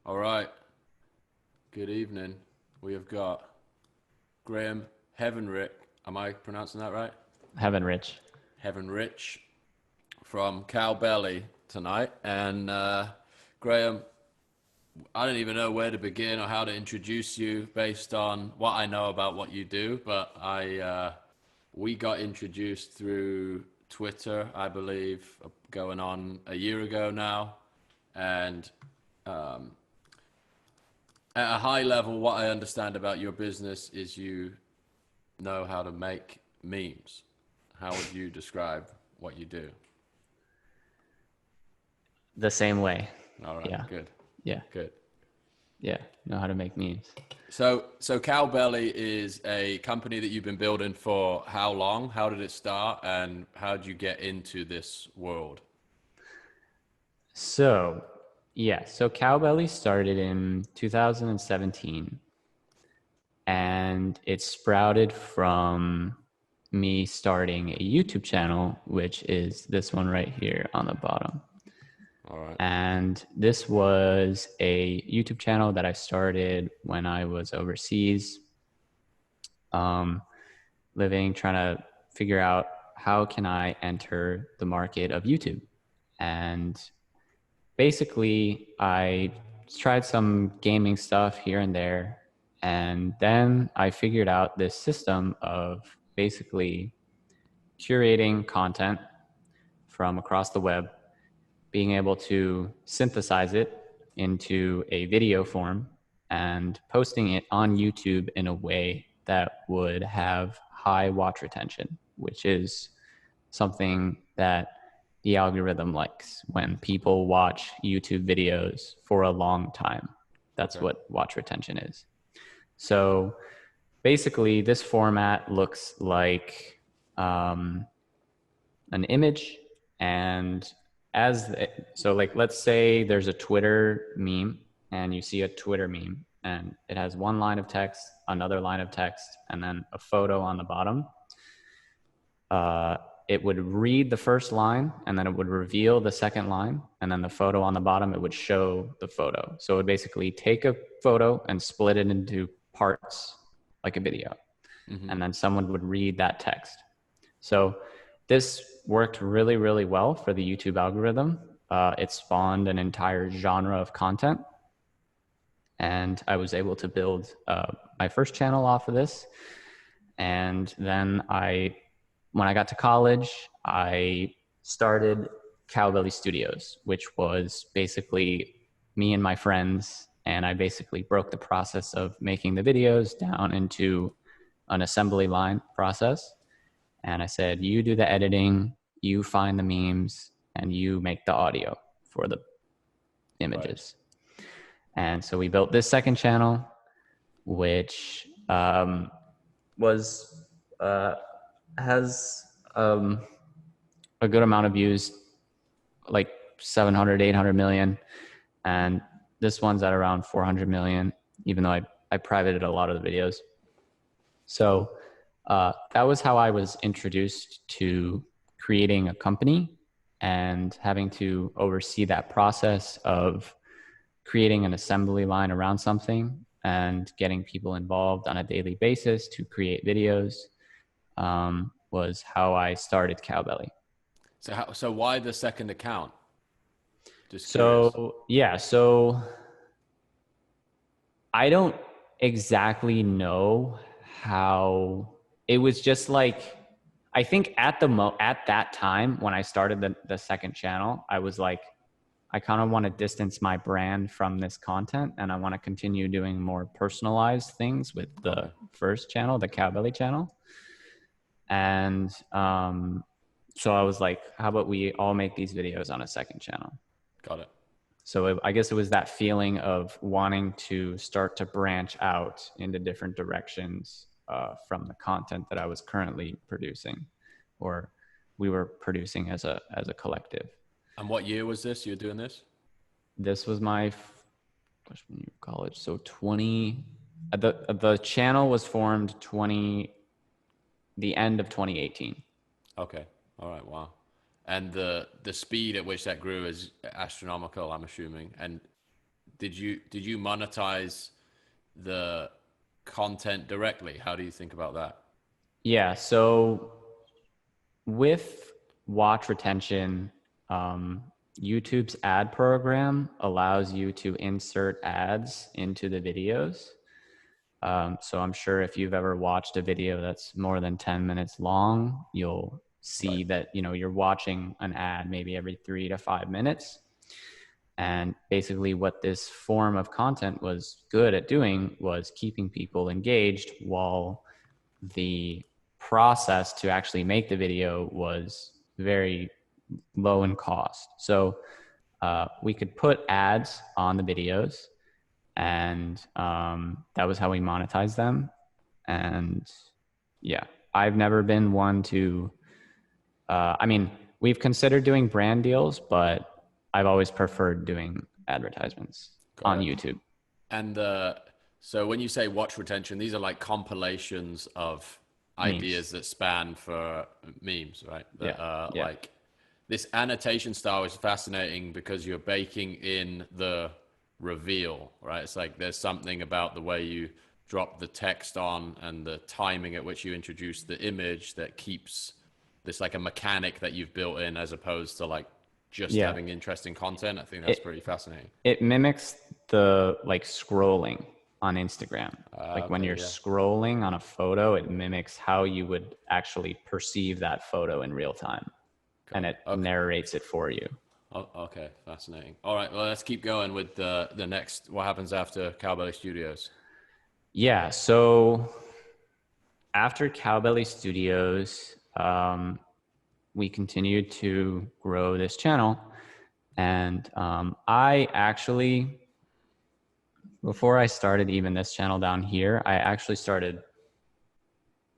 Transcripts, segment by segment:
All right. Good evening. We have got Graham Heavenrich. Am I pronouncing that right? Heavenrich. Heavenrich from Cowbelly tonight. And Graham, I don't even know where to begin or how to introduce you based on what I know about what you do. But we got introduced through Twitter, I believe, going on a year ago now, and um, at a high level, what I understand about your business is you know how to make memes. How would you describe what you do? The same way. All right, Yeah. good, Yeah. good. Yeah. Know how to make memes. So Cowbelly is a company that you've been building for how long? How did it start, and how did you get into this world? So, yeah. So Cowbelly started in 2017 and it sprouted from me starting a YouTube channel, which is this one right here on the bottom. All right, And this was a YouTube channel that I started when I was overseas, um, living, trying to figure out how can I enter the market of YouTube. And basically, I tried some gaming stuff here and there. And then I figured out this system of basically curating content from across the web, being able to synthesize it into a video form and posting it on YouTube in a way that would have high watch retention, which is something that the algorithm likes when people watch YouTube videos for a long time. That's okay, what watch retention is. So basically, this format looks like um, an image and so like let's say there's a Twitter meme and you see a Twitter meme and it has one line of text, another line of text, and then a photo on the bottom. It would read the first line and then it would reveal the second line, and then the photo on the bottom, it would show the photo. So it would basically take a photo and split it into parts like a video, mm-hmm. and then someone would read that text. So this worked really, really well for the YouTube algorithm. It spawned an entire genre of content, and I was able to build my first channel off of this. And then when I got to college, I started Cowbelly Studios, which was basically me and my friends. And I basically broke the process of making the videos down into an assembly line process. And I said, you do the editing, you find the memes, and you make the audio for the Right. images. And so we built this second channel, which was has a good amount of views, like 700, 800 million. And this one's at around 400 million, even though I privated a lot of the videos. So that was how I was introduced to creating a company and having to oversee that process of creating an assembly line around something and getting people involved on a daily basis to create videos, was how I started Cowbelly. So why the second account? Just curious. So yeah, so I don't exactly know how. It was just like, I think at that time when I started the second channel, I was like, I kind of want to distance my brand from this content and I want to continue doing more personalized things with the Okay, first channel, the Cowbelly channel. And so I was like, how about we all make these videos on a second channel? got it. So I guess it was that feeling of wanting to start to branch out into different directions from the content that I was currently producing, or we were producing as a collective. And what year was this? You were doing this? This was my freshman year of college, so 20. The channel was formed the end of 2018. Okay. All right. Wow. And the speed at which that grew is astronomical, I'm assuming. And did you monetize the content directly? How do you think about that? Yeah. So with watch retention, YouTube's ad program allows you to insert ads into the videos. So I'm sure if you've ever watched a video that's more than 10 minutes long, you'll Right. see that, you're watching an ad maybe every 3 to 5 minutes. And basically what this form of content was good at doing was keeping people engaged while the process to actually make the video was very low in cost. So we could put ads on the videos, and that was how we monetized them. And yeah, I've never been one to, I mean, we've considered doing brand deals, but I've always preferred doing advertisements Got on it. YouTube. And so when you say watch retention, these are like compilations of Memes. ideas that span for memes, right? Yeah. That Yeah. like this annotation style is fascinating because you're baking in the reveal, right? It's like there's something about the way you drop the text on and the timing at which you introduce the image that keeps this like a mechanic that you've built in as opposed to like just Yeah. having interesting content. I think that's It, pretty fascinating. it mimics the like scrolling on Instagram. Like when Okay, you're yeah. scrolling on a photo, it mimics how you would actually perceive that photo in real time, and Got it it. Okay. narrates it for you. Oh, okay, fascinating. All right, well, let's keep going with the next. What happens after Cowbelly Studios? Yeah. So after Cowbelly Studios, we continued to grow this channel. And I actually, before I started even this channel down here, I actually started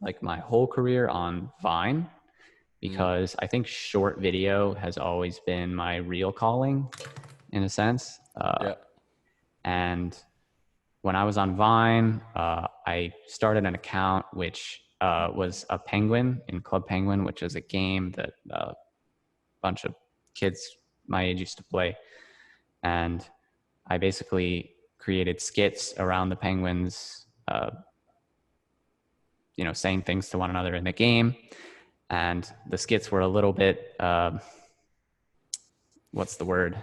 like my whole career on Vine, Mm, because I think short video has always been my real calling in a sense. yeah. And when I was on Vine, I started an account which was a penguin in Club Penguin, which is a game that a bunch of kids my age used to play. And I basically created skits around the penguins, saying things to one another in the game. And the skits were a little bit, what's the word?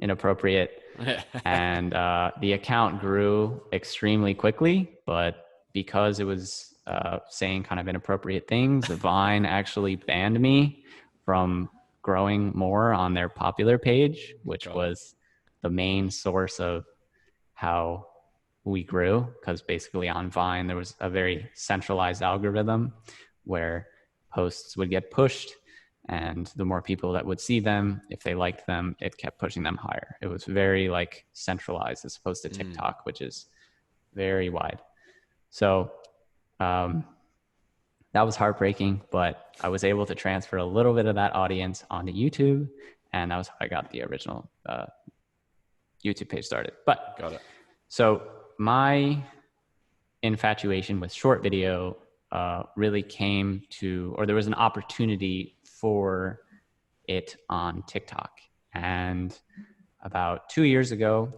Inappropriate. And the account grew extremely quickly, but because it was saying kind of inappropriate things, Vine actually banned me from growing more on their popular page, which Got it. was the main source of how we grew. Because basically on Vine, there was a very centralized algorithm where posts would get pushed, and the more people that would see them, if they liked them, it kept pushing them higher. It was very like centralized as opposed to Mm, TikTok, which is very wide. So um, that was heartbreaking, but I was able to transfer a little bit of that audience onto YouTube, and that was how I got the original YouTube page started. But got it. so my infatuation with short video really came to, or there was an opportunity for it on TikTok. And about 2 years ago,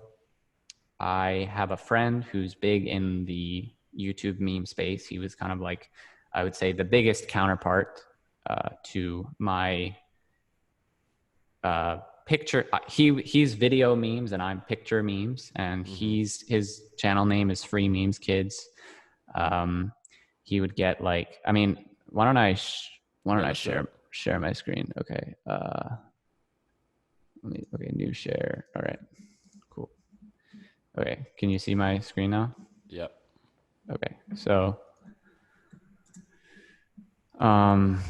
I have a friend who's big in the YouTube meme space. He was kind of like, I would say, the biggest counterpart to my picture. He's video memes and I'm picture memes, and Hmm. his channel name is Free Memes Kids. Um, he would get like, I mean, why don't Yeah, I let's do it. share my screen? Okay. Okay, new share. All right, cool. Okay, can you see my screen now? Yep. Okay, so um,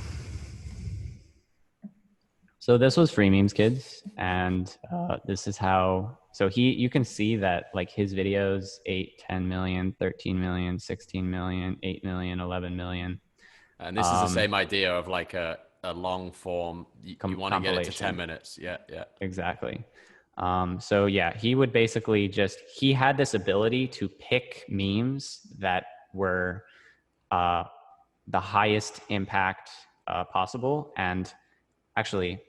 so this was Free Memes Kids, and this is how. So you can see that like his videos 8, 10 million, 13 million, 16 million, 8 million, 11 million. And this is the same idea of like a long form. You want to get it to 10 Compilation. minutes. Yeah, yeah. Exactly. So yeah, he would basically he had this ability to pick memes that were uh, the highest impact possible. And actually,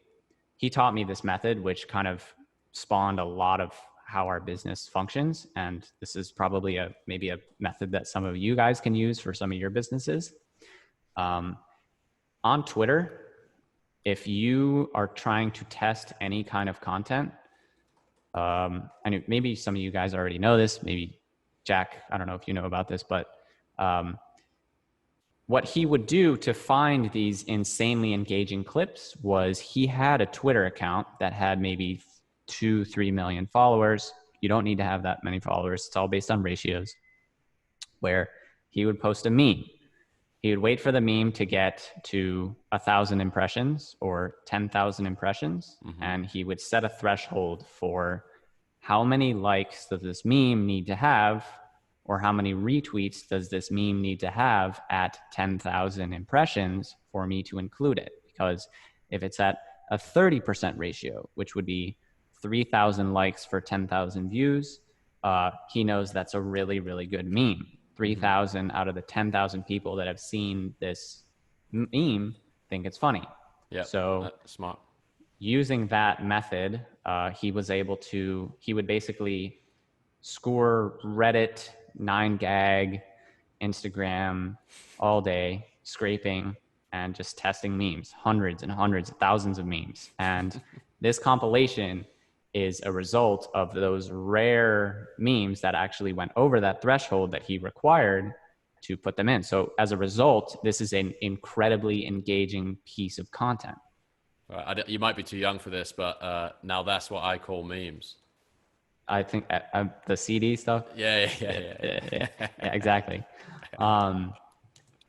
he taught me this method, which kind of spawned a lot of how our business functions. And this is probably maybe a method that some of you guys can use for some of your businesses. On Twitter, if you are trying to test any kind of content, and maybe some of you guys already know this, maybe Jack, I don't know if you know about this, but what he would do to find these insanely engaging clips was he had a Twitter account that had maybe 2-3 million followers. You don't need to have that many followers. It's all based on ratios, where he would post a meme. He would wait for the meme to get to 1,000 impressions or 10,000 impressions, and he would set a threshold for how many likes does this meme need to have, or how many retweets does this meme need to have at 10,000 impressions for me to include it. Because if it's at a 30% ratio, which would be 3,000 likes for 10,000 views, he knows that's a really, really good meme. 3,000 out of the 10,000 people that have seen this meme think it's funny. Yeah, so smart. Using that method, he would basically score Reddit, 9gag, Instagram all day, scraping and just testing memes, hundreds and hundreds, thousands of memes. And this compilation is a result of those rare memes that actually went over that threshold that he required to put them in. So as a result, this is an incredibly engaging piece of content. Right. You might be too young for this, but now that's what I call memes. I think the CD stuff. Yeah, Exactly.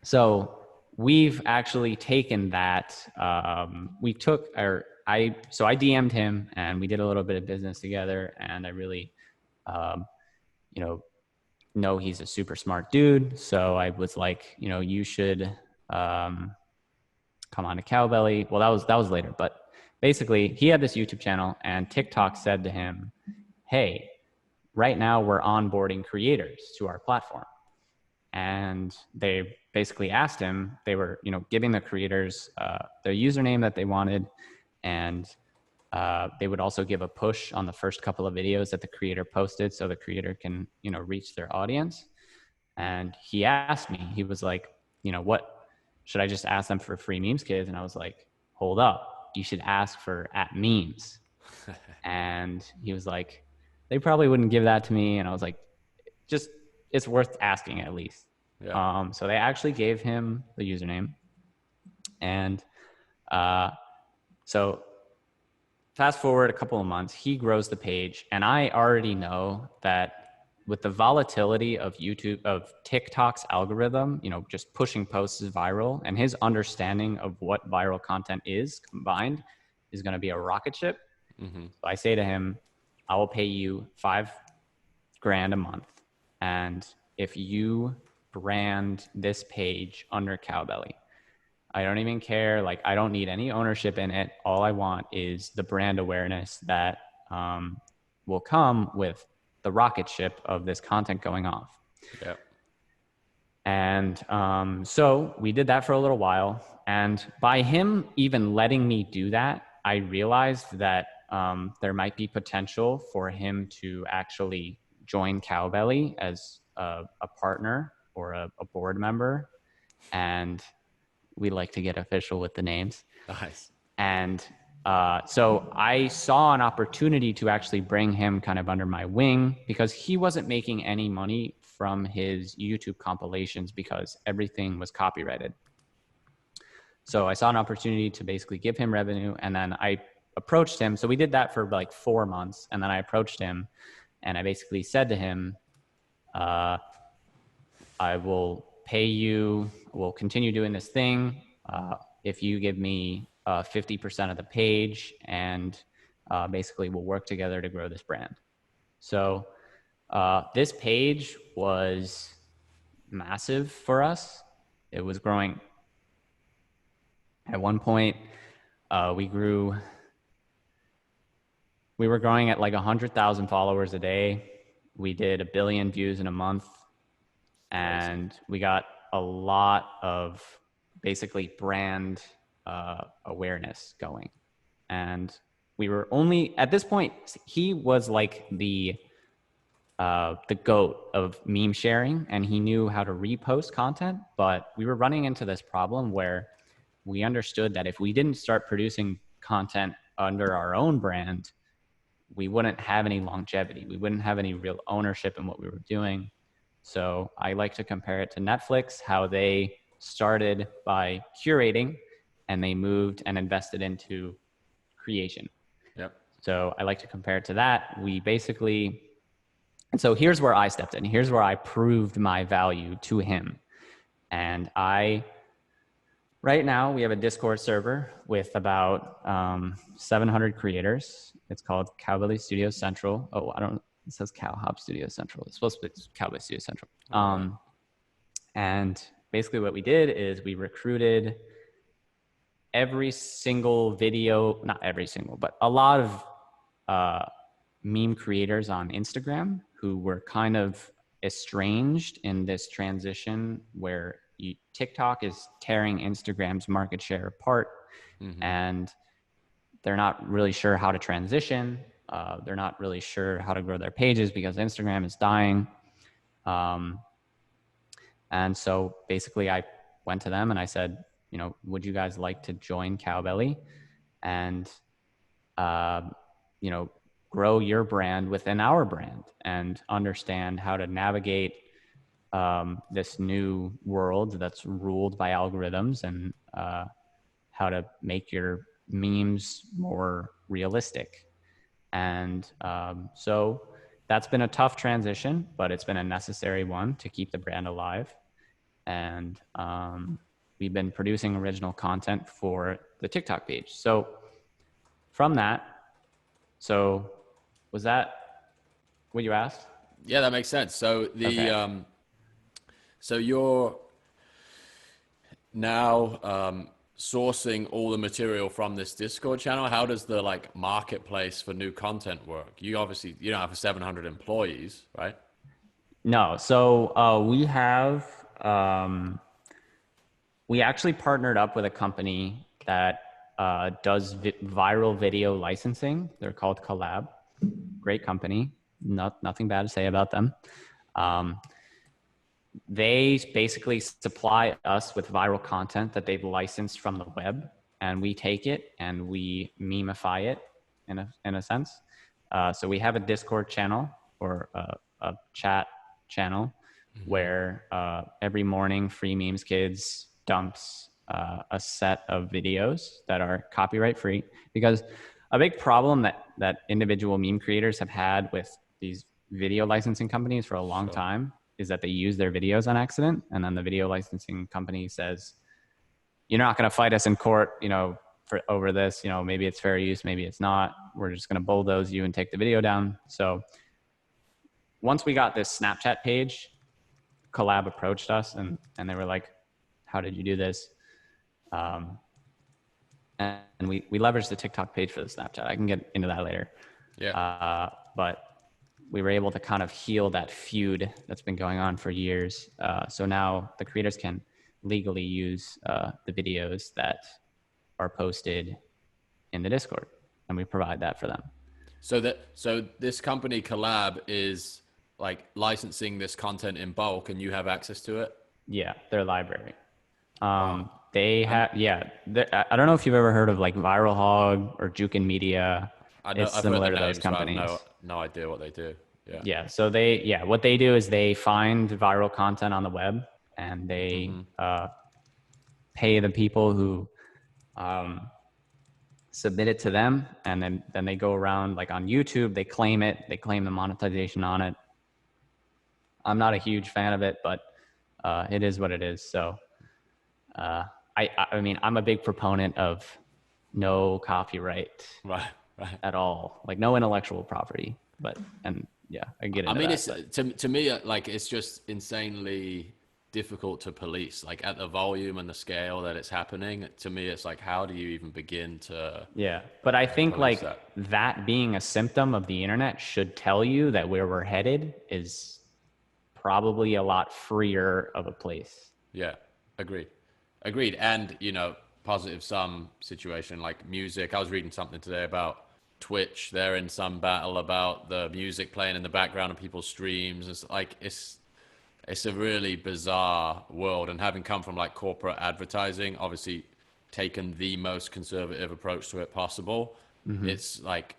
So we've actually taken that. I DM'd him and we did a little bit of business together, and I really, know he's a super smart dude. So I was like, you should come on to Cowbelly. Well, that was later, but basically he had this YouTube channel, and TikTok said to him, hey, right now we're onboarding creators to our platform. And they basically asked him, they were, giving the creators their username that they wanted. And they would also give a push on the first couple of videos that the creator posted, so the creator can, reach their audience. And he asked me, he was like, what should I just ask them for free memes, kids? And I was like, hold up, you should ask for @memes. And he was like, they probably wouldn't give that to me. And I was like, just, it's worth asking at least. Yeah. So they actually gave him the username. And so fast forward a couple of months, he grows the page. And I already know that with the volatility of TikTok's algorithm, just pushing posts is viral, and his understanding of what viral content is combined is going to be a rocket ship. So I say to him, I will pay you $5,000 a month. And if you brand this page under Cowbelly, I don't even care. Like, I don't need any ownership in it. All I want is the brand awareness that will come with the rocket ship of this content going off. Yep. And so we did that for a little while. And by him even letting me do that, I realized that there might be potential for him to actually join Cowbelly as a partner or a board member. And we like to get official with the names. Nice. And so I saw an opportunity to actually bring him kind of under my wing, because he wasn't making any money from his YouTube compilations because everything was copyrighted. So I saw an opportunity to basically give him revenue, and then I approached him. So we did that for like 4 months, and then I approached him and I basically said to him, I will pay you, we'll continue doing this thing if you give me 50% of the page, and basically we'll work together to grow this brand. So this page was massive for us. It was growing. At one point, we were growing at like 100,000 followers a day. We did 1 billion views in a month. And we got a lot of basically brand awareness going. And we were only at this point, he was like the goat of meme sharing, and he knew how to repost content. But we were running into this problem where we understood that if we didn't start producing content under our own brand, we wouldn't have any longevity. We wouldn't have any real ownership in what we were doing. So I like to compare it to Netflix, how they started by curating and they moved and invested into creation. Yep. So I like to compare it to that. We basically, and so here's where I stepped in. Here's where I proved my value to him. And right now we have a Discord server with about 700 creators. It's called Cowbelly Studio Central. Oh, it says Cowhop Studio Central. It's supposed to be Cowbelly Studio Central. And basically what we did is we recruited every single video, not every single, but a lot of meme creators on Instagram who were kind of estranged in this transition where TikTok is tearing Instagram's market share apart, and they're not really sure how to transition. They're not really sure how to grow their pages because Instagram is dying. And so basically I went to them and I said, would you guys like to join Cowbelly and, grow your brand within our brand and understand how to navigate this new world that's ruled by algorithms, and how to make your memes more realistic. And so that's been a tough transition, but it's been a necessary one to keep the brand alive. And we've been producing original content for the TikTok page. So from that, was that what you asked? Yeah, that makes sense. So so you're now sourcing all the material from this Discord channel. How does the like marketplace for new content work? You obviously you don't have 700 employees, right? No. So we actually partnered up with a company that does viral video licensing. They're called Collab. Great company. Nothing bad to say about them. They basically supply us with viral content that they've licensed from the web, and we take it and we memify it in a sense. So we have a Discord channel or a chat channel where every morning Free Memes Kids dumps a set of videos that are copyright free, because a big problem that individual meme creators have had with these video licensing companies for a long time is that they use their videos on accident, and then the video licensing company says, you're not going to fight us in court, over this, maybe it's fair use, maybe it's not. We're just going to bulldoze you and take the video down. So once we got this Snapchat page, Collab approached us and they were like, how did you do this? And we leveraged the TikTok page for the Snapchat. I can get into that later. Yeah. But we were able to kind of heal that feud that's been going on for years. So now the creators can legally use the videos that are posted in the Discord, and we provide that for them. So this company Collab is like licensing this content in bulk, and you have access to it? Yeah, their library. They have, I don't know if you've ever heard of like Viral Hog or Jukin Media. It's similar to those companies. I have no idea what they do. Yeah. Yeah. So what they do is they find viral content on the web, and they pay the people who submit it to them, and then they go around, like on YouTube, they claim the monetization on it. I'm not a huge fan of it, but it is what it is. So I mean, I'm a big proponent of no copyright at all, like no intellectual property, I get it. I mean, it's to me, like, it's just insanely difficult to police, like at the volume and the scale that it's happening. To me, it's like, how do you even begin to? Yeah. But I think like that being a symptom of the internet should tell you that where we're headed is probably a lot freer of a place. Yeah. Agreed. And, positive sum situation like music. I was reading something today about Twitch, they're in some battle about the music playing in the background of people's streams. It's like it's a really bizarre world. And having come from like corporate advertising, obviously taken the most conservative approach to it possible, Mm-hmm. it's like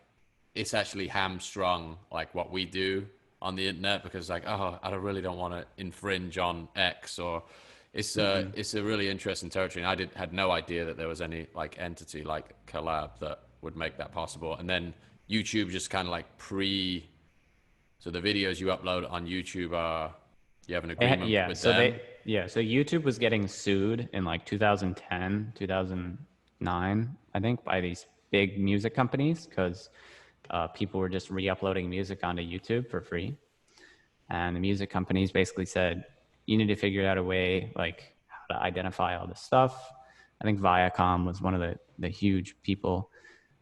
it's actually hamstrung like what we do on the internet because like, oh, I really don't want to infringe on X, or Mm-hmm. it's a really interesting territory. And had no idea that there was any like entity like Collab that would make that possible. And then YouTube just kind of like so the videos you upload on YouTube are, you have an agreement Yeah, with them. so YouTube was getting sued in like 2010, 2009, I think, by these big music companies because people were just re-uploading music onto YouTube for free. And the music companies basically said, you need to figure out a way like how to identify all this stuff. I think Viacom was one of the huge people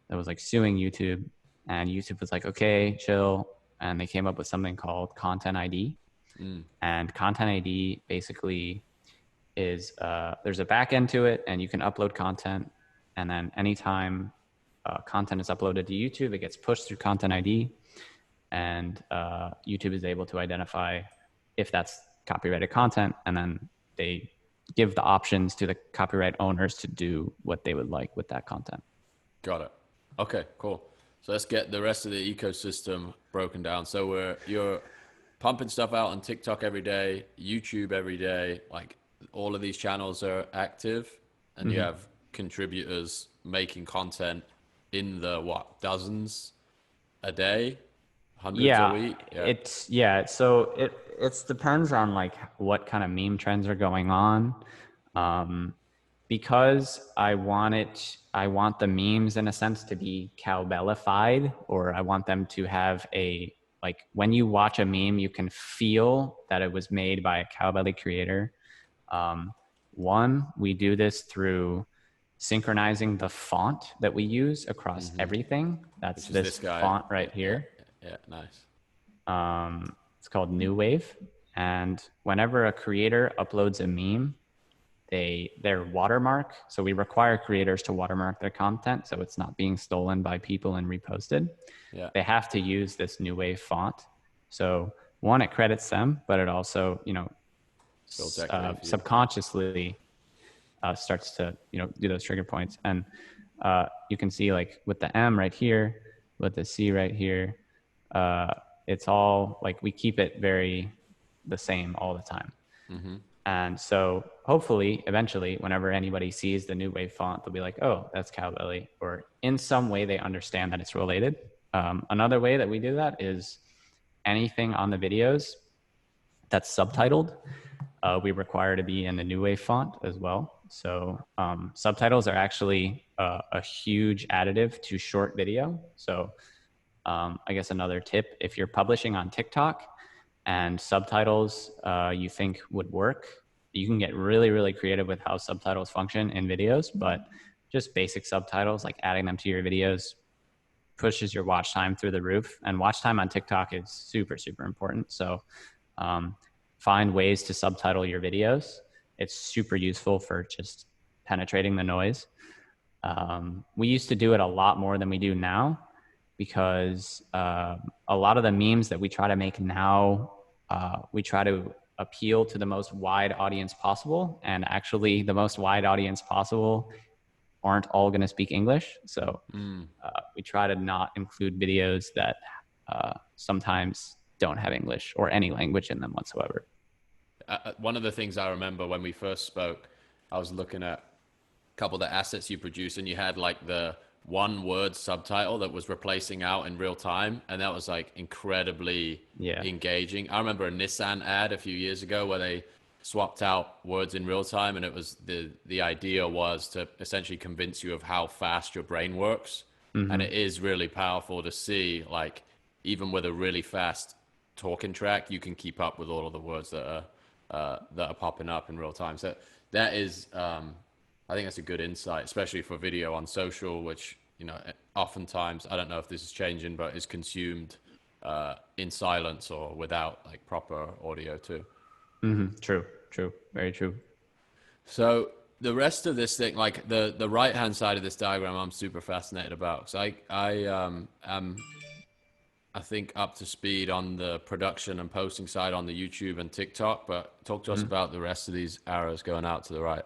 that was like suing YouTube, and YouTube was like, okay, chill. And they came up with something called Content ID. Mm, And Content ID basically is there's a back end to it, and you can upload content. And then anytime content is uploaded to YouTube, it gets pushed through Content ID, and YouTube is able to identify if that's copyrighted content, and then they give the options to the copyright owners to do what they would like with that content. got it. Okay, cool. So let's get the rest of the ecosystem broken down. So you're pumping stuff out on TikTok every day, YouTube every day. Like all of these channels are active, and you Mm-hmm. have contributors making content in the what, dozens a day, hundreds a Yeah, week. Yeah. it depends on like what kind of meme trends are going on. Um, because I want the memes in a sense to be cowbellified, or I want them to have a, like when you watch a meme, you can feel that it was made by a Cowbelly creator. Um, One, we do this through synchronizing the font that we use across Hmm. everything. That's Which is this this guy. font Yeah, right yeah, here. yeah, yeah. Nice. It's called New Wave. And whenever a creator uploads a meme, their watermark. So we require creators to watermark their content so it's not being stolen by people and reposted. Yeah. They have to use this New Wave font. So one, it credits them, but it also, Builds equity for you. subconsciously starts to do those trigger points. And you can see like with the M right here, with the C right here, uh, it's all like we keep it very the same all the time. Hmm. And so hopefully eventually whenever anybody sees the New Wave font, they'll be like, oh, that's Cowbelly, or in some way they understand that it's related. Another way that we do that is anything on the videos that's subtitled, we require to be in the New Wave font as well. So subtitles are actually a huge additive to short video. So I guess another tip, if you're publishing on TikTok and subtitles you think would work, you can get really, really creative with how subtitles function in videos, but just basic subtitles, like adding them to your videos, pushes your watch time through the roof. And watch time on TikTok is super, super important. So um, find ways to subtitle your videos. It's super useful for just penetrating the noise. We used to do it a lot more than we do now because a lot of the memes that we try to make now, we try to appeal to the most wide audience possible. And actually, the most wide audience possible aren't all going to speak English. So Mm. we try to not include videos that sometimes don't have English or any language in them whatsoever. One of the things I remember when we first spoke, I was looking at a couple of the assets you produced, and you had like the one word subtitle that was replacing out in real time, and that was like incredibly Yeah. engaging. I remember a Nissan ad a few years ago where they swapped out words in real time, and it was the idea was to essentially convince you of how fast your brain works. And Mm-hmm. it is really powerful to see, like, even with a really fast talking track, you can keep up with all of the words that are popping up in real time. So that is, I think that's a good insight, especially for video on social, which oftentimes, I don't know if this is changing, but is consumed in silence or without like proper audio too. Mm-hmm. True. True. Very true. So the rest of this thing, like the right hand side of this diagram, I'm super fascinated about. So I am, I think, up to speed on the production and posting side on the YouTube and TikTok. But talk to us Mhm. about the rest of these arrows going out to the right.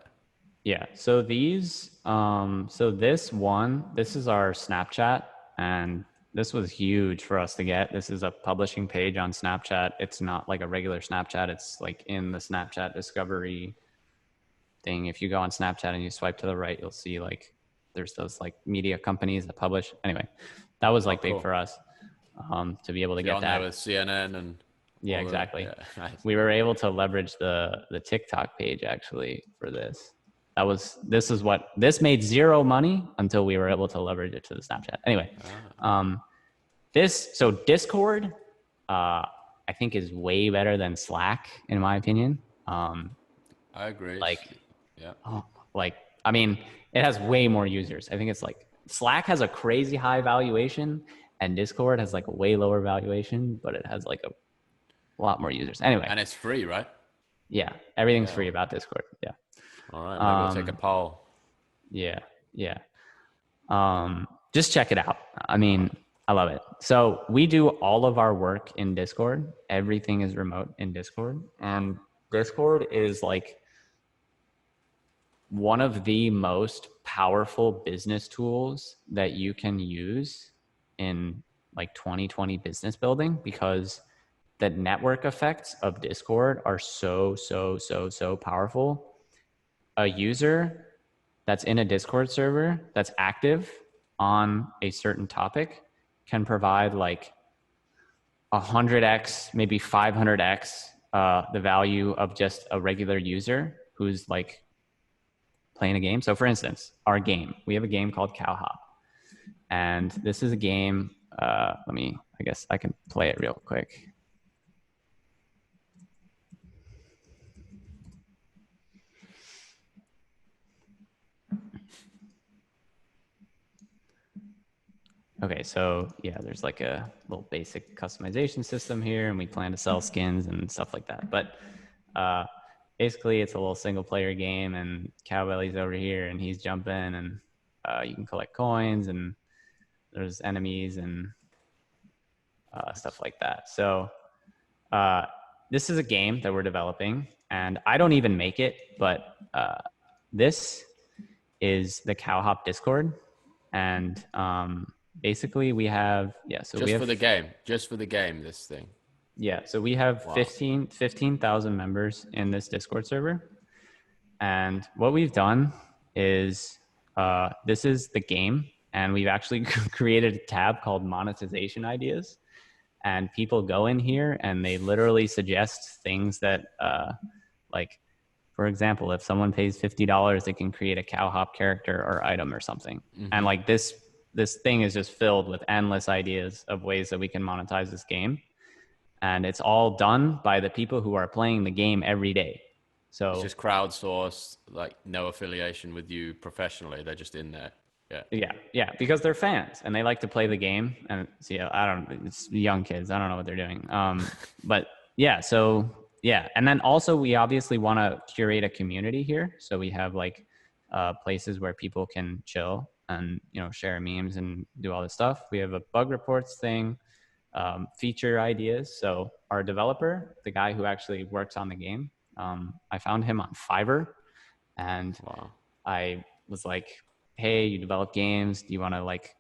Yeah. So these, so this is our Snapchat, and this was huge for us to get. This is a publishing page on Snapchat. It's not like a regular Snapchat. It's like in the Snapchat discovery thing. If you go on Snapchat and you swipe to the right, you'll see like there's those like media companies that publish. Anyway, that was Oh, like big cool. for us, to be able to So you're get on there that. with CNN and Yeah, all the, exactly. yeah, nice. We were able to leverage the TikTok page actually for this. This made zero money until we were able to leverage it to the Snapchat. Anyway, Ah, um, so Discord, I think is way better than Slack in my opinion. I agree. Like, Yeah. oh, like, I mean, it has way more users. I think it's like Slack has a crazy high valuation and Discord has like a way lower valuation, but it has like a lot more users. Anyway, And it's free, right? yeah, everything's Yeah. free about Discord. Yeah. All right. Maybe we'll take a Um, poll. yeah, yeah. Just check it out. I All mean, right. I love it. So we do all of our work in Discord. Everything is remote in Discord. And Discord is like one of the most powerful business tools that you can use in like 2020 business building, because the network effects of Discord are so powerful. A user that's in a Discord server that's active on a certain topic can provide like 100x, maybe 500x the value of just a regular user who's like playing a game. So for instance, our game, we have a game called Cowhop. And this is a game, I guess I can play it real quick. Okay, so yeah, there's like a little basic customization system here, and we plan to sell skins and stuff like that. But basically, it's a little single player game, and Cowbelly's over here, and he's jumping, and you can collect coins, and there's enemies and stuff like that. So this is a game that we're developing, and I don't even make it, but this is the Cowhop Discord, and basically we have so we Just have for the game. Just for the game, this thing. so we have Wow. 15,000 members in this Discord server, and what we've done is this is the game, and we've actually created a tab called monetization ideas, and people go in here and they literally suggest things that like, for example, if someone pays $50, they can create a Cowhop character or item or something. Mm-hmm. And like this thing is just filled with endless ideas of ways that we can monetize this game. And it's all done by the people who are playing the game every day. So It's just crowdsourced, like no affiliation with you professionally. They're just in there. Yeah. yeah, because they're fans and they like to play the game. And see, it's young kids. I don't know what they're doing. But yeah, so yeah. And then also we obviously want to curate a community here. So we have like places where people can chill and, share memes and do all this stuff. We have a bug reports thing, feature ideas. So our developer, the guy who actually works on the game, I found him on Fiverr, and Wow. I was like, hey, you develop games. Do you want to like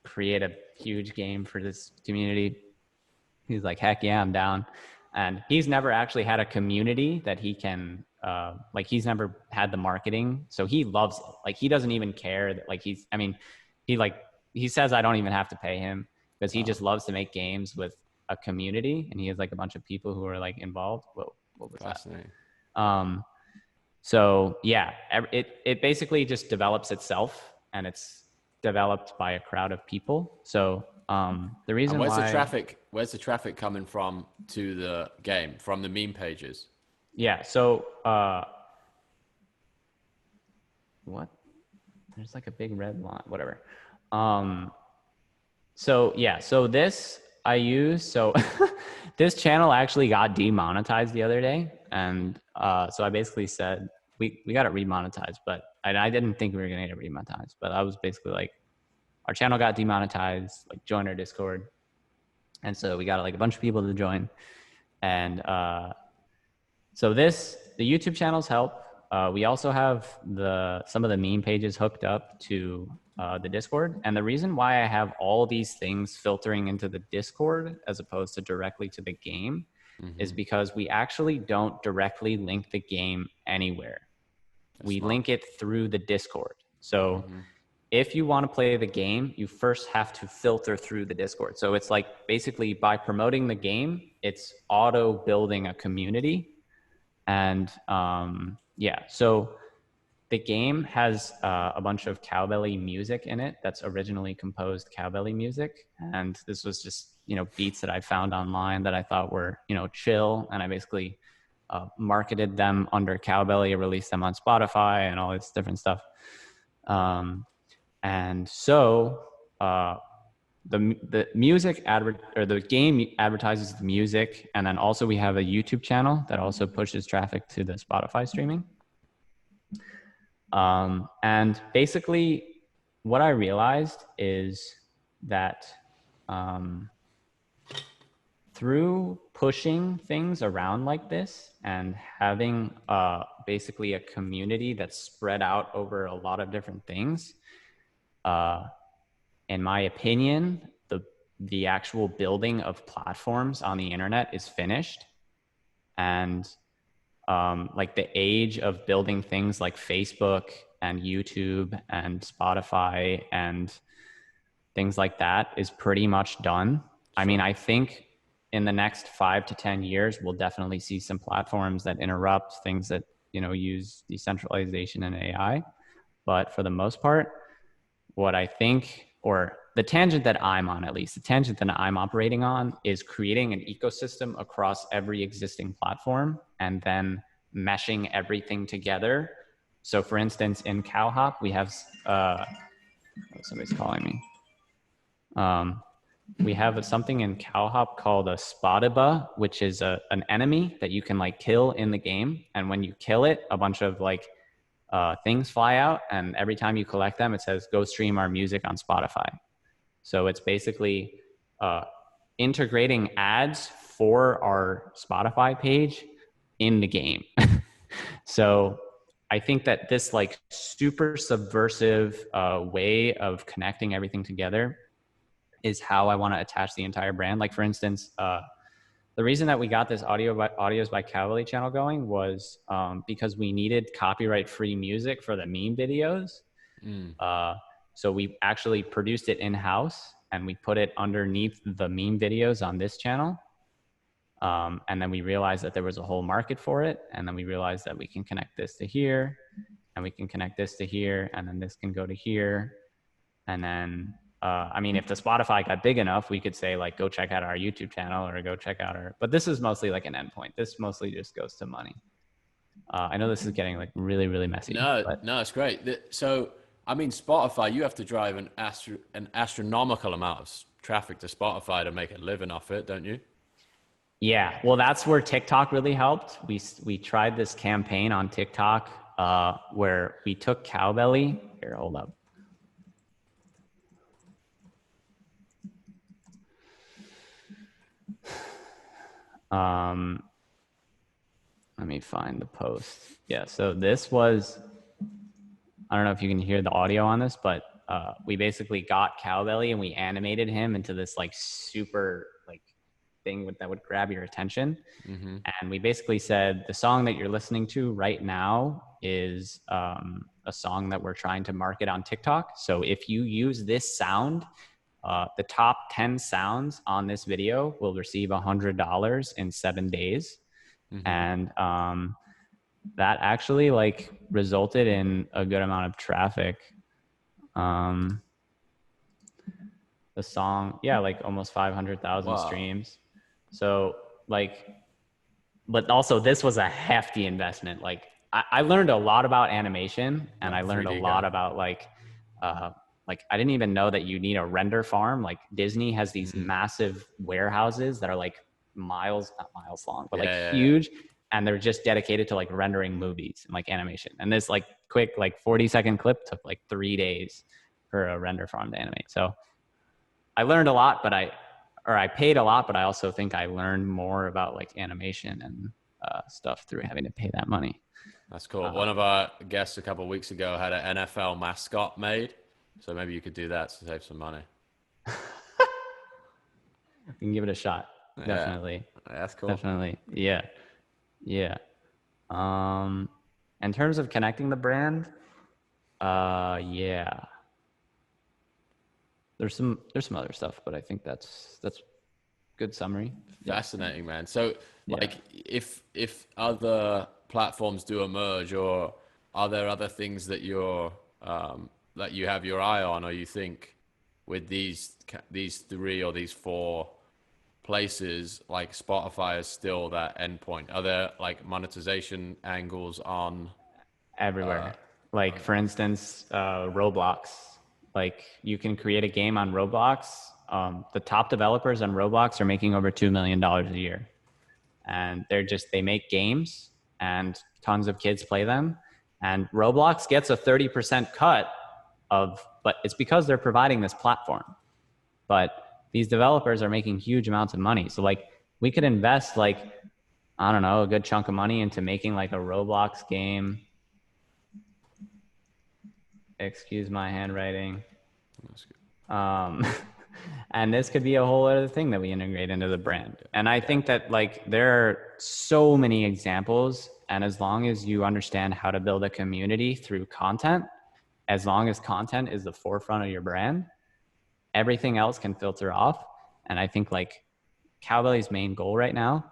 create a huge game for this community? He's like, heck yeah, I'm down. And he's never actually had a community that he can, he's never had the marketing. So he loves it. Like, he doesn't even care that he says I don't even have to pay him because he just loves to make games with a community. And he has like a bunch of people who are like involved. Whoa, what was Fascinating. that? So yeah, it basically just develops itself, and it's developed by a crowd of people. So the reason And why, where's the traffic coming from to the game? From the meme pages? yeah. So what? There's like a big red line, whatever. So yeah, so this I use. So this channel actually got demonetized the other day, and so I basically said we got it remonetized, but I didn't think we were going to get it remonetized. But I was basically like, our channel got demonetized, like join our Discord. And so we got like a bunch of people to join. And so the YouTube channels help. We also have some of the meme pages hooked up to the Discord. And the reason why I have all these things filtering into the Discord as opposed to directly to the game is because we actually don't directly link the game anywhere. We link it through the Discord. So if you want to play the game, you first have to filter through the Discord. So it's like basically by promoting the game, it's auto building a community. And yeah, so the game has a bunch of Cowbelly music in it that's originally composed Cowbelly music. And this was just, beats that I found online that I thought were, chill. And I basically marketed them under Cowbelly, released them on Spotify and all this different stuff. And so the music or the game advertises the music, and then also we have a YouTube channel that also pushes traffic to the Spotify streaming. And basically, what I realized is that through pushing things around like this and having basically a community that's spread out over a lot of different things, in my opinion, the actual building of platforms on the internet is finished. And like the age of building things like Facebook and YouTube and Spotify and things like that is pretty much done. Sure. I mean, I think in the next 5 to 10 years, we'll definitely see some platforms that interrupt things that, use decentralization and AI. But for the most part, what I think, or the tangent that I'm on, at least the tangent that I'm operating on, is creating an ecosystem across every existing platform and then meshing everything together. So for instance, in Cowhop, we have, somebody's calling me. We have something in Cowhop called a Spotaba, which is an enemy that you can like kill in the game. And when you kill it, a bunch of like things fly out, and every time you collect them, it says, go stream our music on Spotify. So it's basically integrating ads for our Spotify page in the game. So I think that this like super subversive way of connecting everything together is how I want to attach the entire brand. Like for instance, the reason that we got this Audios by Cowbelly channel going was because we needed copyright-free music for the meme videos. So we actually produced it in-house and we put it underneath the meme videos on this channel. And then we realized that there was a whole market for it. And then we realized that we can connect this to here, and we can connect this to here, and then this can go to here. And then, I mean, if the Spotify got big enough, we could say like, go check out our YouTube channel or go check out but this is mostly like an endpoint. This mostly just goes to money. I know this is getting like really, really messy. No, it's great. So, I mean, Spotify, you have to drive an astronomical amount of traffic to Spotify to make a living off it, don't you? Yeah, well, that's where TikTok really helped. We tried this campaign on TikTok where we took Cowbelly. Here, hold up. Let me find the post. Yeah, so this was, I don't know if you can hear the audio on this, but we basically got Cowbelly and we animated him into this like super like thing that would grab your attention. And we basically said, the song that you're listening to right now is a song that we're trying to market on TikTok. So if you use this sound, the top 10 sounds on this video will receive $100 in 7 days. And that actually like resulted in a good amount of traffic. The song, yeah, like almost 500,000 streams. So like, but also this was a hefty investment. Like I learned a lot about animation, and I learned a lot about like I didn't even know that you need a render farm. Like Disney has these massive warehouses that are like not miles long, but huge. and they're just dedicated to like rendering movies and like animation. And this like quick like 40-second clip took like 3 days for a render farm to animate. So I learned a lot, but I paid a lot, but I also think I learned more about like animation and stuff through having to pay that money. That's cool. One of our guests a couple of weeks ago had an NFL mascot made, so maybe you could do that to save some money. You can give it a shot. Yeah, Definitely. that's cool. Definitely. Yeah. Yeah. Um, in terms of connecting the brand, yeah. There's some other stuff, but I think that's good summary. Yeah. Fascinating, man. So, Yeah. like, if other platforms do emerge, or are there other things that that you have your eye on, or you think with these three or these four places, like Spotify is still that endpoint? Are there like monetization angles on? Everywhere. Like for instance, Roblox. Like you can create a game on Roblox. The top developers on Roblox are making over $2 million a year, and they make games, and tons of kids play them, and Roblox gets a 30% cut of, but it's because they're providing this platform. But these developers are making huge amounts of money. So like we could invest like, I don't know, a good chunk of money into making like a Roblox game. Excuse my handwriting. Um, and this could be a whole other thing that we integrate into the brand. And I think that like there are so many examples, and as long as you understand how to build a community through content, as long as content is the forefront of your brand, everything else can filter off. And I think like Cowbelly's main goal right now,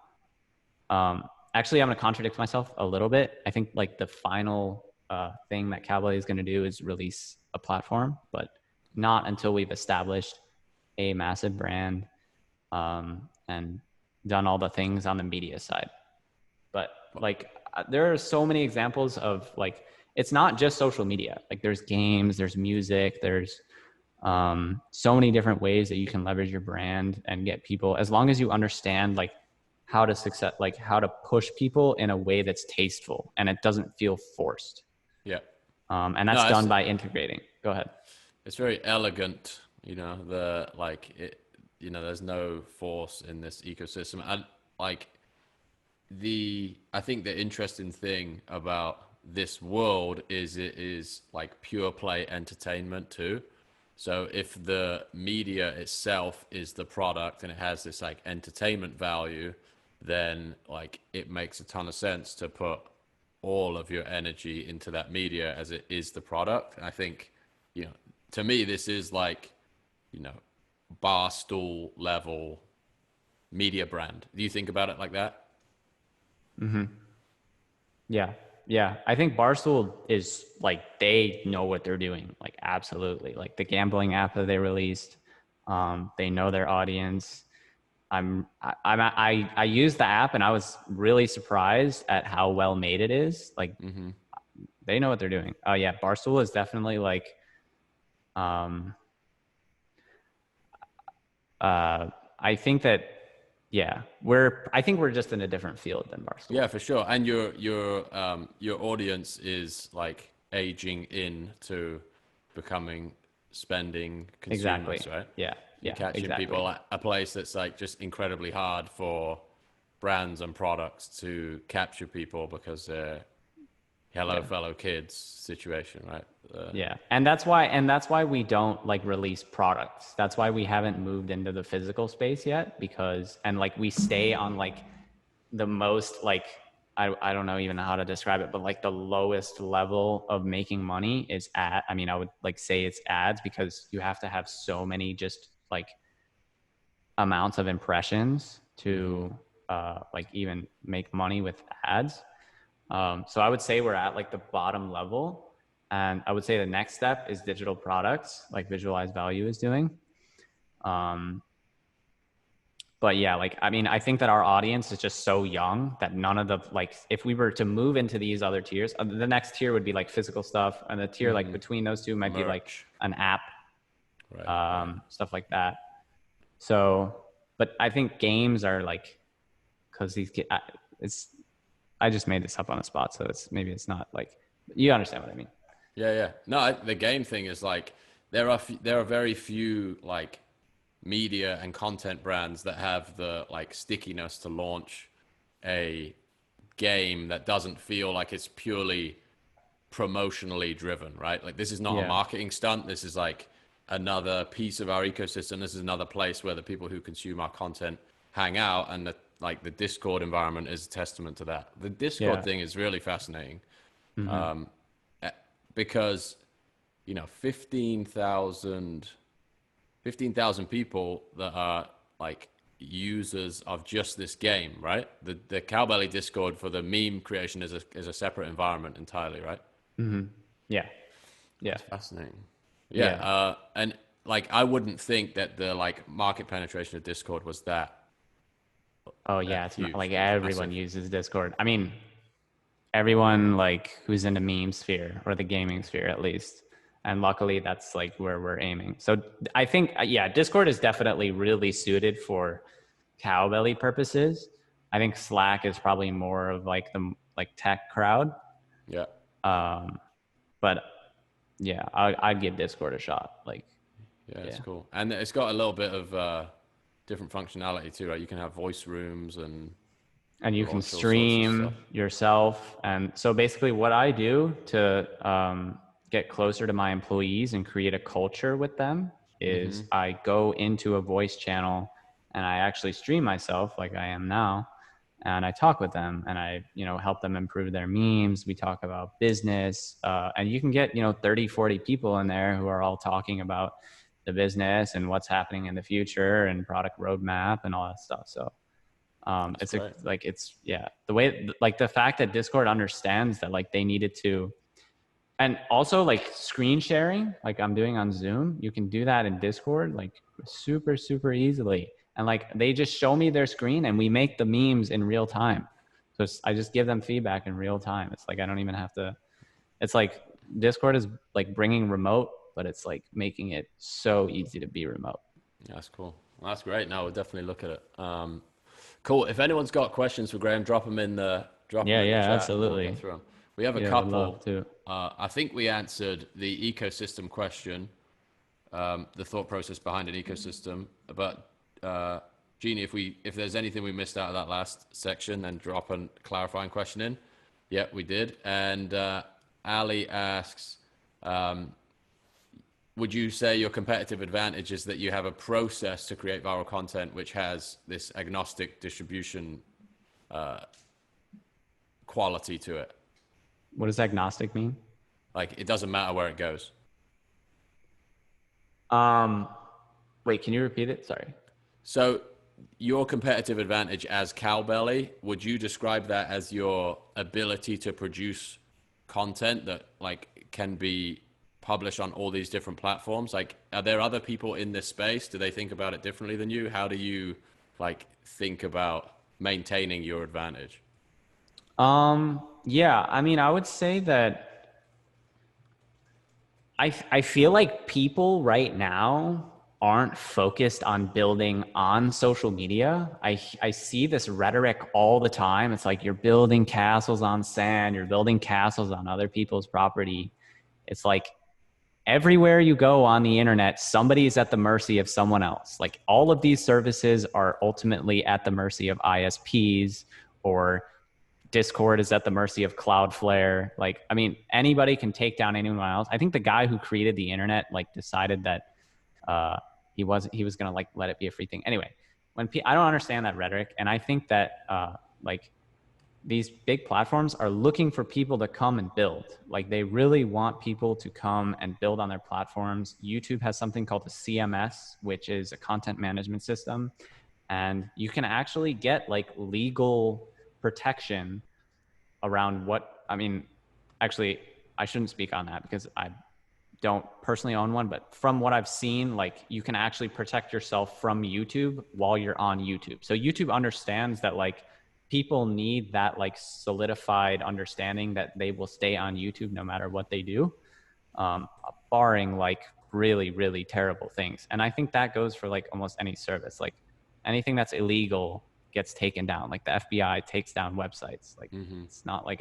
actually, I'm going to contradict myself a little bit. I think like the final thing that Cowbelly is going to do is release a platform, but not until we've established a massive brand and done all the things on the media side. But like there are so many examples of like, it's not just social media. Like there's games, there's music, there's so many different ways that you can leverage your brand and get people, as long as you understand like how to success, like how to push people in a way that's tasteful and it doesn't feel forced. Yeah. And No, that's done by integrating. Go ahead. it's very elegant, the like it, there's no force in this ecosystem. And like I think the interesting thing about this world is it is like pure play entertainment too. So if the media itself is the product and it has this like entertainment value, then like it makes a ton of sense to put all of your energy into that media as it is the product. And I think, you know, to me, this is like, you know, bar stool level media brand. Do you think about it like that? Yeah. Yeah. I think Barstool is like, they know what they're doing. Like, absolutely. Like the gambling app that they released, they know their audience. I used the app and I was really surprised at how well made it is. Like, they know what they're doing. Oh yeah. Barstool is definitely like, um, I think that, yeah, I think we're just in a different field than Barstool. Yeah, for sure. And your audience is like aging into becoming spending Exactly. consumers, right? Yeah. You're Yeah, catching exactly. people at a place that's like just incredibly hard for brands and products to capture people because they're hello Yeah. fellow kids situation, right? Yeah. And that's why we don't like release products. That's why we haven't moved into the physical space yet, because and like we stay on like the most like I don't know even how to describe it, but like the lowest level of making money is I mean, I would like say it's ads, because you have to have so many just like amounts of impressions to like even make money with ads. So I would say we're at like the bottom level. And I would say the next step is digital products, like Visualize Value is doing. Um, but yeah, like, I mean, I think that our audience is just so young that none of the, like, if we were to move into these other tiers, the next tier would be like physical stuff. And the tier like between those two might be like Merch, an app, right? Right. stuff like that. So, but I think games are like, cause it's I just made this up on the spot, so maybe it's not like, you understand what I mean. Yeah, yeah. No, the game thing is like there are very few like media and content brands that have the like stickiness to launch a game that doesn't feel like it's purely promotionally driven, right? Like this is not a Yeah. marketing stunt. This is like another piece of our ecosystem. This is another place where the people who consume our content hang out, and like the Discord environment is a testament to that. The Discord Yeah. thing is really fascinating Mm-hmm. because you know 15,000 people that are like users of just this game, right? The Cowbelly Discord for the meme creation is a separate environment entirely, right? Mm-hmm. Yeah. Yeah. That's fascinating. Yeah, Yeah. and like I wouldn't think that the like market penetration of Discord was Oh yeah, it's huge. like It's everyone massive. uses Discord. I mean, everyone like who's in the meme sphere or the gaming sphere at least. And luckily that's like where we're aiming. So I think yeah, Discord is definitely really suited for Cowbelly purposes. I think Slack is probably more of like the like tech crowd. Yeah, Um, but yeah, I'd give Discord a shot. Like, yeah, it's yeah. cool, and it's got a little bit of different functionality too, right? You can have voice rooms and And you can launch all sorts of stream stuff. yourself. And so basically, what I do to get closer to my employees and create a culture with them is I go into a voice channel and I actually stream myself like I am now. And I talk with them and I, help them improve their memes. We talk about business. And you can get, 30, 40 people in there who are all talking about the business and what's happening in the future and product roadmap and all that stuff. So That's great. it's yeah, the way, like the fact that Discord understands that like they needed to, and also like screen sharing, like I'm doing on Zoom, you can do that in Discord like super, super easily. And like they just show me their screen and we make the memes in real time. So I just give them feedback in real time. It's like I don't even have to, it's like Discord is like bringing remote, but it's like making it so easy to be remote. Yeah, that's cool. Well, that's great. No, we'll definitely look at it. Cool. If anyone's got questions for Graham, drop them Yeah, in the yeah, chat, and we'll go absolutely. through them. We have a Yeah, would love couple. to. I think we answered the ecosystem question, the thought process behind an ecosystem. But Jeannie, if there's anything we missed out of that last section, then drop a clarifying question in. Yeah, we did. And Ali asks, would you say your competitive advantage is that you have a process to create viral content which has this agnostic distribution quality to it? What does agnostic mean? Like it doesn't matter where it goes. Um, Wait, can you repeat it? Sorry. So your competitive advantage as Cowbelly, would you describe that as your ability to produce content that like can be published on all these different platforms? Like, are there other people in this space? Do they think about it differently than you? How do you like think about maintaining your advantage? Yeah, I mean, I would say that I feel like people right now aren't focused on building on social media. I see this rhetoric all the time. It's like you're building castles on sand, you're building castles on other people's property. It's like everywhere you go on the internet, somebody is at the mercy of someone else. Like all of these services are ultimately at the mercy of ISPs, or Discord is at the mercy of Cloudflare. Like, I mean, anybody can take down anyone else. I think the guy who created the internet like decided that uh, he was gonna like let it be a free thing. Anyway, I don't understand that rhetoric, and I think that like these big platforms are looking for people to come and build. Like they really want people to come and build on their platforms. YouTube has something called the CMS, which is a content management system. And you can actually get like legal protection around what, I mean, actually, I shouldn't speak on that because I don't personally own one, but from what I've seen, like you can actually protect yourself from YouTube while you're on YouTube. So YouTube understands that like people need that like solidified understanding that they will stay on YouTube no matter what they do, barring like really, really terrible things. And I think that goes for like almost any service. Like anything that's illegal gets taken down. Like the FBI takes down websites. Like it's not like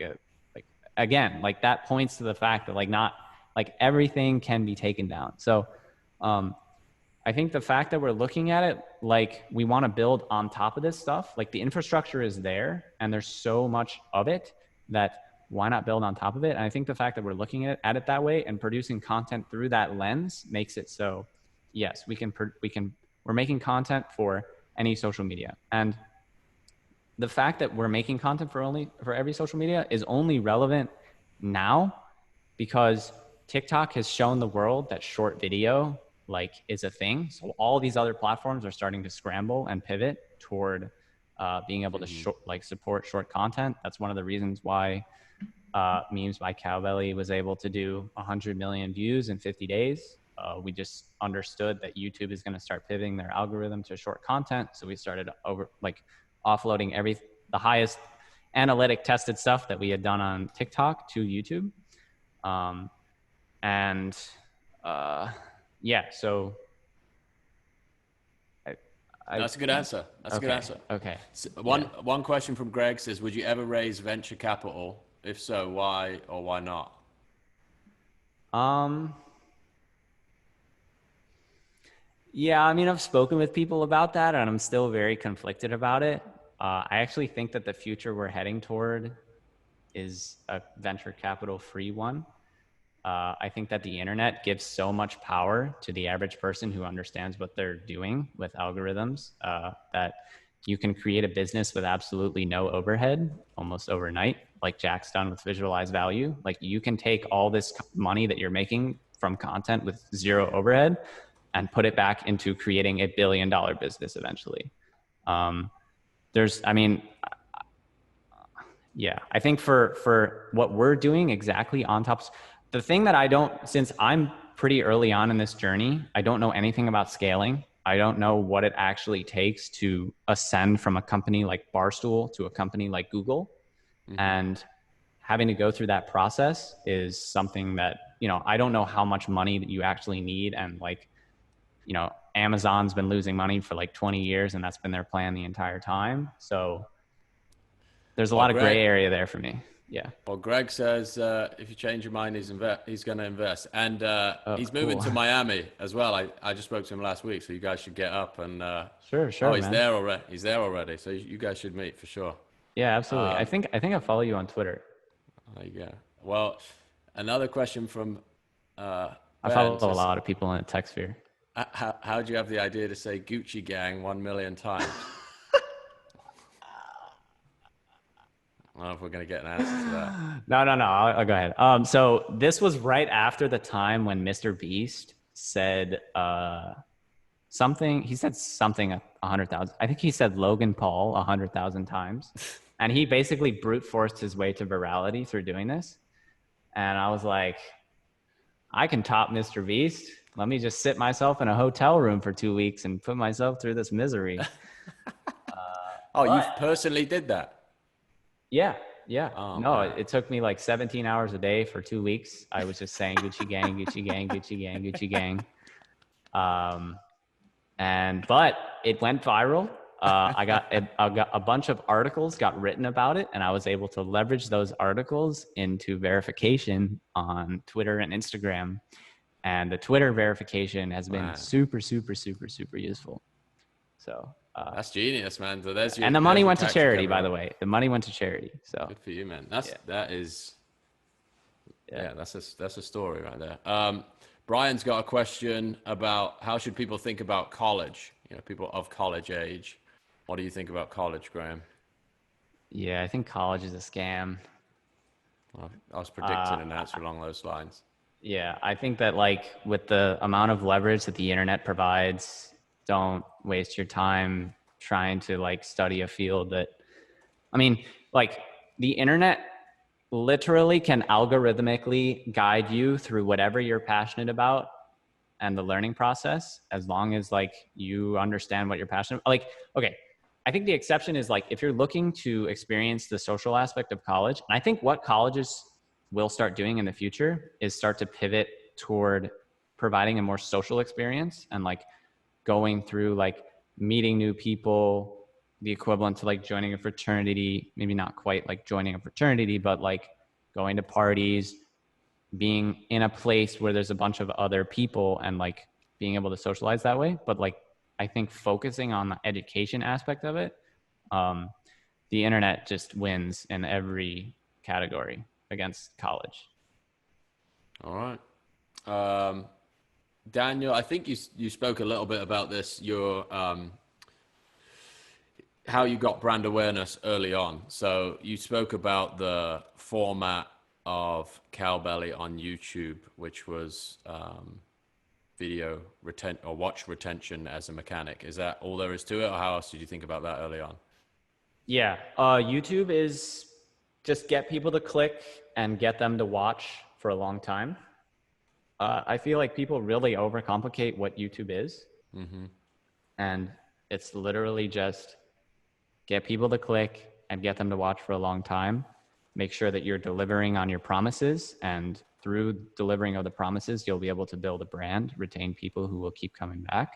again, like that points to the fact that like not like everything can be taken down. So I think the fact that we're looking at it like we want to build on top of this stuff, like the infrastructure is there and there's so much of it that why not build on top of it? And I think the fact that we're looking at it that way and producing content through that lens makes it so, yes, we're making content for any social media. And the fact that we're making content for every social media is only relevant now because TikTok has shown the world that short video like is a thing. So all these other platforms are starting to scramble and pivot toward being able to support short content. That's one of the reasons why Memes by Cowbelly was able to do 100 million views in 50 days. We just understood that YouTube is going to start pivoting their algorithm to short content. So we started offloading the highest analytic tested stuff that we had done on TikTok to YouTube. So that's a good answer. That's a good answer. Okay. So one question from Greg says, would you ever raise venture capital? If so, why or why not? Yeah, I mean, I've spoken with people about that and I'm still very conflicted about it. I actually think that the future we're heading toward is a venture capital free one. I think that the internet gives so much power to the average person who understands what they're doing with algorithms that you can create a business with absolutely no overhead almost overnight, like Jack's done with Visualize Value. Like you can take all this money that you're making from content with zero overhead and put it back into creating $1 billion business eventually. I think for what we're doing exactly on top, the thing that since I'm pretty early on in this journey, I don't know anything about scaling. I don't know what it actually takes to ascend from a company like Barstool to a company like Google. And having to go through that process is something that, I don't know how much money that you actually need. And like, Amazon's been losing money for like 20 years and that's been their plan the entire time. So there's a lot of gray area there for me. Yeah. Well, Greg says if you change your mind, he's going to invest, and he's moving to Miami as well. I just spoke to him last week, so you guys should get up and. Sure. Oh, he's man. there already. He's there already, so you guys should meet for sure. Yeah, absolutely. I think I follow you on Twitter. There you go. Well, another question from. I follow a lot of people in the tech sphere. How'd you have the idea to say Gucci Gang 1 million times? I don't know if we're going to get an answer to that. No. I'll go ahead. So this was right after the time when Mr. Beast said something. He said something 100,000. I think he said Logan Paul 100,000 times. And he basically brute forced his way to virality through doing this. And I was like, I can top Mr. Beast. Let me just sit myself in a hotel room for 2 weeks and put myself through this misery. You personally did that? Yeah. Oh, no, man. It took me like 17 hours a day for 2 weeks. I was just saying Gucci Gang, Gucci Gang, Gucci Gang, Gucci Gang. But it went viral. I got a bunch of articles got written about it, and I was able to leverage those articles into verification on Twitter and Instagram. And the Twitter verification has been super, super, super, super useful. So that's genius, man. So and the money went to charity, by the way. The money went to charity. So good for you, man. That's a story right there. Brian's got a question about how should people think about college? People of college age. What do you think about college, Graham? Yeah, I think college is a scam. Well, I was predicting an answer along those lines. Yeah, I think that like with the amount of leverage that the internet provides, don't waste your time trying to like study a field that, like the internet literally can algorithmically guide you through whatever you're passionate about and the learning process, as long as like you understand what you're passionate about. Like, okay, I think the exception is like if you're looking to experience the social aspect of college, and I think what colleges will start doing in the future is start to pivot toward providing a more social experience and like going through like meeting new people, the equivalent to like joining a fraternity, maybe not quite like joining a fraternity, but like going to parties, being in a place where there's a bunch of other people and like being able to socialize that way. But like, I think focusing on the education aspect of it, the internet just wins in every category against college. All right. Daniel, I think you spoke a little bit about this, your how you got brand awareness early on. So you spoke about the format of Cowbelly on YouTube, which was video or watch retention as a mechanic. Is that all there is to it, or how else did you think about that early on? Yeah, YouTube is just get people to click and get them to watch for a long time. I feel like people really overcomplicate what YouTube is. Mm-hmm. And it's literally just get people to click and get them to watch for a long time. Make sure that you're delivering on your promises. And through delivering of the promises, you'll be able to build a brand, retain people who will keep coming back.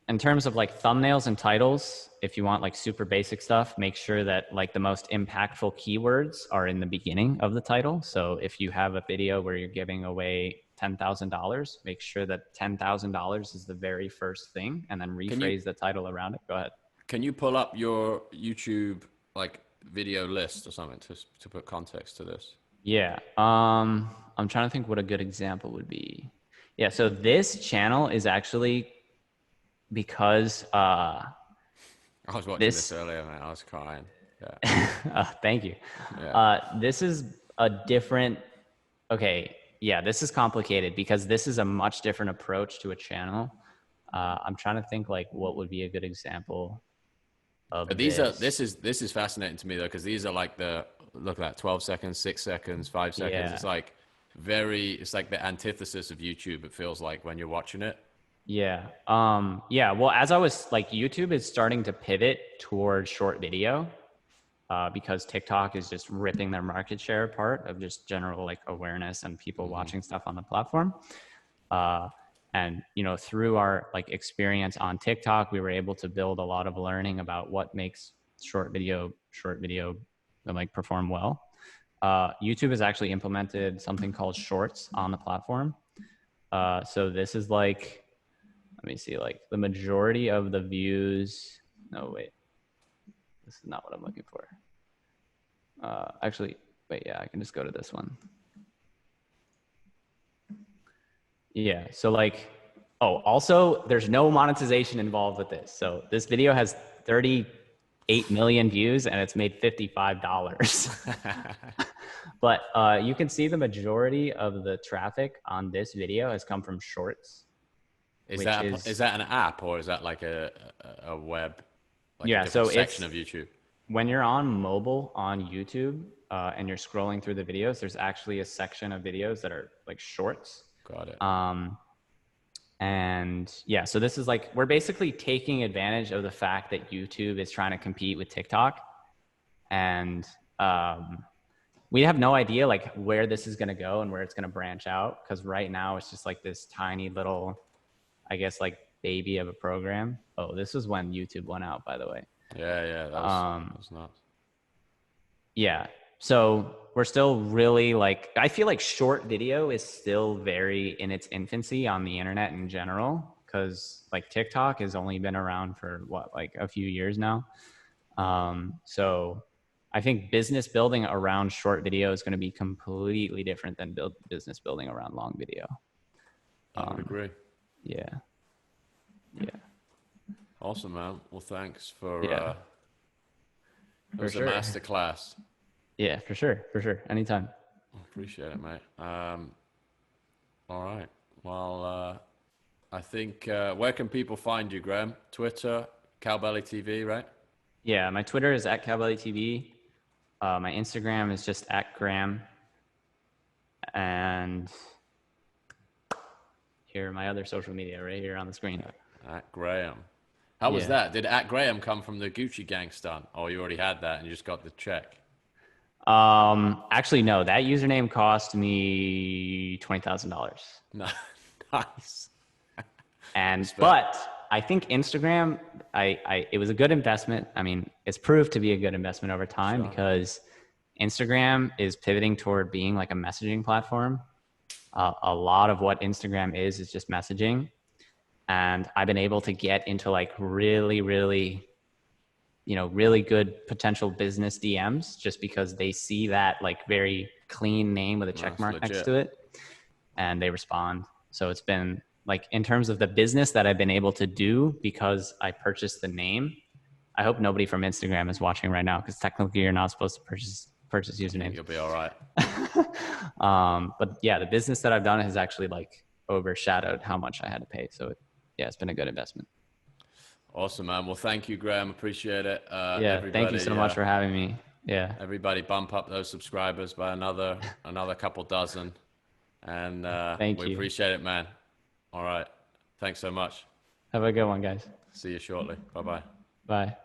In terms of like thumbnails and titles, if you want like super basic stuff, make sure that like the most impactful keywords are in the beginning of the title. So if you have a video where you're giving away $10,000, make sure that $10,000 is the very first thing, and then rephrase the title around it. Go ahead. Can you pull up your YouTube like video list or something to put context to this? Yeah. I'm trying to think what a good example would be. Yeah. So this channel is actually because I was watching this earlier, man. I was crying. Yeah. Thank you. Yeah. This is a different. Okay. Yeah, this is complicated because this is a much different approach to a channel. I'm trying to think like what would be a good example of this is fascinating to me though, because these are like look at that, 12 seconds, 6 seconds, 5 seconds. Yeah. It's like it's like the antithesis of YouTube, it feels like, when you're watching it. Yeah. Yeah. Well, as I was like, YouTube is starting to pivot towards short video, because TikTok is just ripping their market share apart of just general like awareness and people watching stuff on the platform. And, you know, through our like experience on TikTok, we were able to build a lot of learning about what makes short video like perform well. YouTube has actually implemented something called Shorts on the platform. So this is like, let me see, like the majority of the views. No, wait, this is not what I'm looking for. Actually, wait, yeah, I can just go to this one. Yeah, so like, oh, also there's no monetization involved with this. So this video has 38 million views and it's made $55. But you can see the majority of the traffic on this video has come from Shorts. Is that an app, or is that like a web, like yeah, a different so section of YouTube? When you're on mobile on YouTube and you're scrolling through the videos, there's actually a section of videos that are like shorts. Got it. And yeah, so this is like, we're basically taking advantage of the fact that YouTube is trying to compete with TikTok. And we have no idea like where this is going to go and where it's going to branch out. Cause right now it's just like this tiny little, I guess, like baby of a program. Oh, this is when YouTube went out, by the way. Yeah. That was nuts. Yeah. So we're still really like, I feel like short video is still very in its infancy on the internet in general. Cause like TikTok has only been around for what, like a few years now. So I think business building around short video is going to be completely different than business building around long video. I would agree. Yeah. Awesome, man. Well, thanks for it was a masterclass. Yeah, for sure. Anytime. Appreciate it, mate. All right. Well, I think where can people find you, Graham? Twitter, Cowbelly TV, right? Yeah, my Twitter is at Cowbelly TV. My Instagram is just at Graham. And here are my other social media right here on the screen. At Graham. How was that? Did at Graham come from the Gucci Gang stunt? Or you already had that and you just got the check? Actually, no. That username cost me $20,000. No. Nice. And but I think Instagram, it was a good investment. I mean, it's proved to be a good investment over time Sure. because Instagram is pivoting toward being like a messaging platform. A lot of what Instagram is just messaging. And I've been able to get into like really, really, really good potential business DMs just because they see that like very clean name with a check That's mark next legit. to it and they respond. So it's been like in terms of the business that I've been able to do because I purchased the name. I hope nobody from Instagram is watching right now because technically you're not supposed to purchase I think usernames. you'll be all right. But yeah, the business that I've done has actually like overshadowed how much I had to pay. So yeah, it's been a good investment. Awesome, man. Well, thank you, Graham. Appreciate it. Yeah, thank you so much for having me. Yeah, Everybody bump up those subscribers by another couple dozen. And thank we you. appreciate it, man. All right. Thanks so much. Have a good one, guys. See you shortly. Bye bye. Bye.